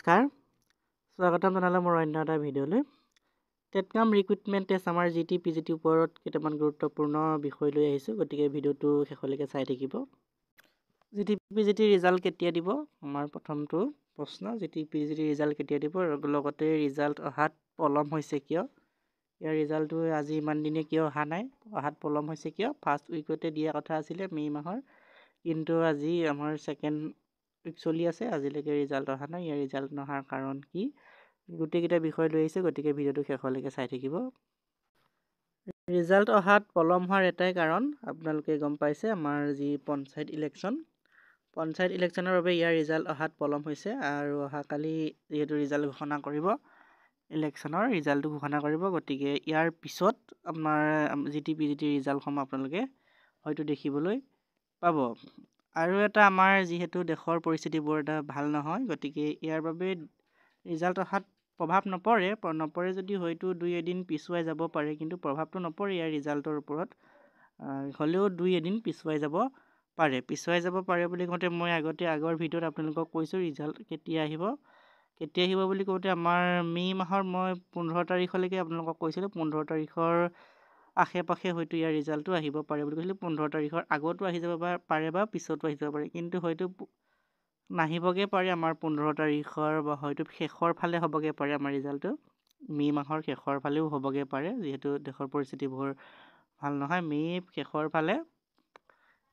নমস্কাৰ, স্বাগতম জনালোঁ মোৰ অন্য এটা ভিডিঅ'লৈ। টেটকাম ৰিক্ৰুইটমেণ্ট টেষ্ট আমাৰ জিটি পিজিটিৰ ওপৰত কেইটামান গুৰুত্বপূৰ্ণ বিষয় লৈ আহিছোঁ, গতিকে ভিডিঅ'টো শেষলৈকে চাই থাকিব। জিটি পিজিটিৰ ৰিজাল্ট কেতিয়া দিব? আমাৰ প্ৰথমটো প্ৰশ্ন, জিটি পিজিটিৰ ৰিজাল্ট কেতিয়া দিব? লগতে ৰিজাল্ট অহাত পলম হৈছে কিয়? ইয়াৰ ৰিজাল্টটো আজি ইমান দিনে কিয় অহা নাই? অহাত পলম হৈছে কিয়? ফাৰ্ষ্ট উইকতে দিয়া কথা আছিলে মে' মাহৰ, কিন্তু আজি আমাৰ ছেকেণ্ড উইক চলি আছে, আজিলৈকে ৰিজাল্ট অহা নাই। ইয়াৰ ৰিজাল্ট নহাৰ কাৰণ কি? গোটেইকেইটা বিষয় লৈ আহিছে, গতিকে ভিডিঅ'টো শেষলৈকে চাই থাকিব। ৰিজাল্ট অহাত পলম হোৱাৰ এটাই কাৰণ, আপোনালোকে গম পাইছে, আমাৰ যি পঞ্চায়ত ইলেকশ্যনৰ বাবে ইয়াৰ ৰিজাল্ট অহাত পলম হৈছে। আৰু অহাকালি যিহেতু ৰিজাল্ট ঘোষণা কৰিব, ইলেকশ্যনৰ ৰিজাল্টটো ঘোষণা কৰিব, গতিকে ইয়াৰ পিছত আমাৰ জিটি পিজিটিৰ ৰিজাল্টসমূহ আপোনালোকে হয়তো দেখিবলৈ পাব। আৰু এটা, আমাৰ যিহেতু দেশৰ পৰিস্থিতি বৰ এটা ভাল নহয়, গতিকে ইয়াৰ বাবে ৰিজাল্ট অহাত প্ৰভাৱ নপৰে যদি হয়তো 2-এদিন পিছুৱাই যাব পাৰে, কিন্তু প্ৰভাৱটো নপৰে ইয়াৰ ৰিজাল্টৰ ওপৰত। হ'লেও 2-এদিন পিছুৱাই যাব পাৰে বুলি কওঁতে মই আগৰ ভিডিঅ'ত আপোনালোকক কৈছোঁ ৰিজাল্ট কেতিয়া আহিব বুলি কওঁতে আমাৰ মে' মাহৰ মই 15 তাৰিখলৈকে আপোনালোকক কৈছিলোঁ। 15 তাৰিখৰ আশে পাশে হয়তো ইয়াৰ ৰিজাল্টটো আহিব পাৰে বুলি কৈছিলোঁ। 15 তাৰিখৰ আগতো আহি যাব পাৰে বা পিছতো আহি যাব পাৰে, কিন্তু হয়তো নাহিবগৈ পাৰে আমাৰ 15 তাৰিখৰ বা হয়তো শেষৰ ফালে হ'বগৈ পাৰে আমাৰ ৰিজাল্টটো। মে' মাহৰ শেষৰ ফালেও হ'বগৈ পাৰে, যিহেতু দেশৰ পৰিস্থিতিবোৰ ভাল নহয়। মে' শেষৰ ফালে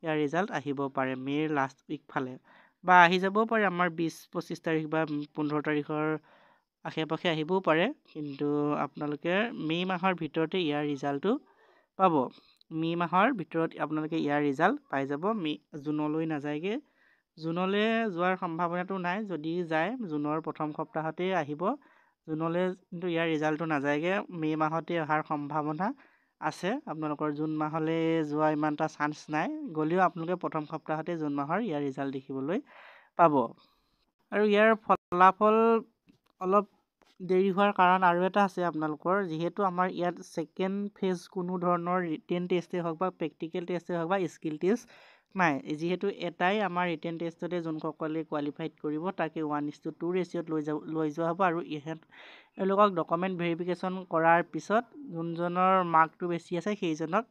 ইয়াৰ ৰিজাল্ট আহিব পাৰে, মে'ৰ লাষ্ট উইক ফালে, বা আহি যাবও পাৰে আমাৰ 20-25 তাৰিখ বা 15 তাৰিখৰ আশে পাশে আহিবও পাৰে, কিন্তু আপোনালোকে মে' মাহৰ ভিতৰতে ইয়াৰ ৰিজাল্টটো পাব। মে' মাহৰ ভিতৰত আপোনালোকে ইয়াৰ ৰিজাল্ট পাই যাব। জুনলৈ নাযায়গৈ, জুনলৈ যোৱাৰ সম্ভাৱনাটো নাই। যদি যায় জুনৰ প্ৰথম সপ্তাহতেই আহিব, জুনলৈ কিন্তু ইয়াৰ ৰিজাল্টটো নাযায়গৈ, মে' মাহতে অহাৰ সম্ভাৱনা আছে। আপোনালোকৰ জুন মাহলৈ যোৱা ইমান এটা চান্স নাই, গ'লেও আপোনালোকে প্ৰথম সপ্তাহতে জুন মাহৰ ইয়াৰ ৰিজাল্ট দেখিবলৈ পাব। আৰু ইয়াৰ ফলাফল অলপ দেৰি হোৱাৰ কাৰণ আৰু এটা আছে আপোনালোকৰ, যিহেতু আমাৰ ইয়াত ছেকেণ্ড ফেজ কোনো ধৰণৰ ৰিটেন টেষ্টেই হওক বা প্ৰেক্টিকেল টেষ্টেই হওক বা স্কিল টেষ্ট নাই। যিহেতু এটাই আমাৰ ৰিটেন টেষ্টতে যোনসকলে কোৱালিফাইড কৰিব তাকে 1:2 ৰেচিঅ'ত লৈ যোৱা হ'ব, আৰু এওঁলোকক ডকুমেণ্ট ভেৰিফিকেশ্যন কৰাৰ পিছত যোনজনৰ মাৰ্কটো বেছি আছে সেইজনক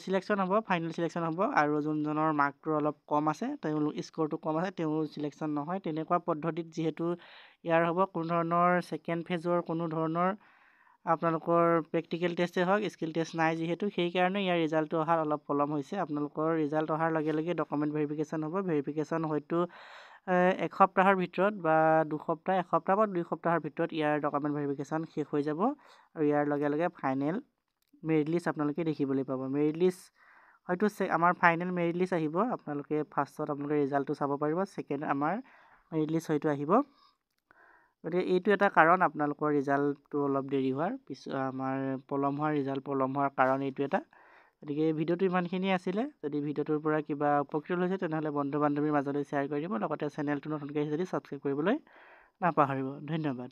চিলেকশ্যন হ'ব, ফাইনেল চিলেকশ্যন হ'ব, আৰু যোনজনৰ মাৰ্কটো অলপ কম আছে, স্ক'ৰটো কম আছে, তেওঁ চিলেকশ্যন নহয়। তেনেকুৱা পদ্ধতিত যিহেতু ইয়াৰ হ'ব, কোনো ধৰণৰ ছেকেণ্ড ফেজৰ কোনো ধৰণৰ আপোনালোকৰ প্ৰেক্টিকেল টেষ্টেই হওক, স্কিল টেষ্ট নাই যিহেতু, সেইকাৰণে ইয়াৰ ৰিজাল্টটো অহাৰ অলপ পলম হৈছে। আপোনালোকৰ ৰিজাল্ট অহাৰ লগে লগে ডকুমেণ্ট ভেৰিফিকেশ্যন হ'ব। ভেৰিফিকেশ্যন হয়তো এসপ্তাহৰ ভিতৰত বা 1সপ্তাহ বা 2 সপ্তাহৰ ভিতৰত ইয়াৰ ডকুমেণ্ট ভেৰিফিকেশ্যন শেষ হৈ যাব, আৰু ইয়াৰ লগে লগে ফাইনেল মেৰিট লিষ্ট আপোনালোকে দেখিবলৈ পাব। মেৰিট লিষ্ট হয়তো আমাৰ ফাইনেল মেৰিট লিষ্ট আহিব, আপোনালোকে ফাৰ্ষ্টত আপোনালোকে ৰিজাল্টটো চাব পাৰিব, ছেকেণ্ড আমাৰ মেৰিট লিষ্ট হয়তো আহিব। গতিকে এইটো এটা কাৰণ আপোনালোকৰ ৰিজাল্টটো অলপ দেৰি হোৱাৰ আমাৰ পলম হোৱাৰ কাৰণ এইটো এটা। গতিকে ভিডিঅ'টো ইমানখিনিয়ে আছিলে। যদি ভিডিঅ'টোৰ পৰা কিবা উপকৃত হৈছে তেনেহ'লে বন্ধু বান্ধৱীৰ মাজলৈ শ্বেয়াৰ কৰি দিব, লগতে চেনেলটো নতুনকৈ আহিছে যদি ছাবস্ক্ৰাইব কৰিবলৈ নাপাহৰিব। ধন্যবাদ।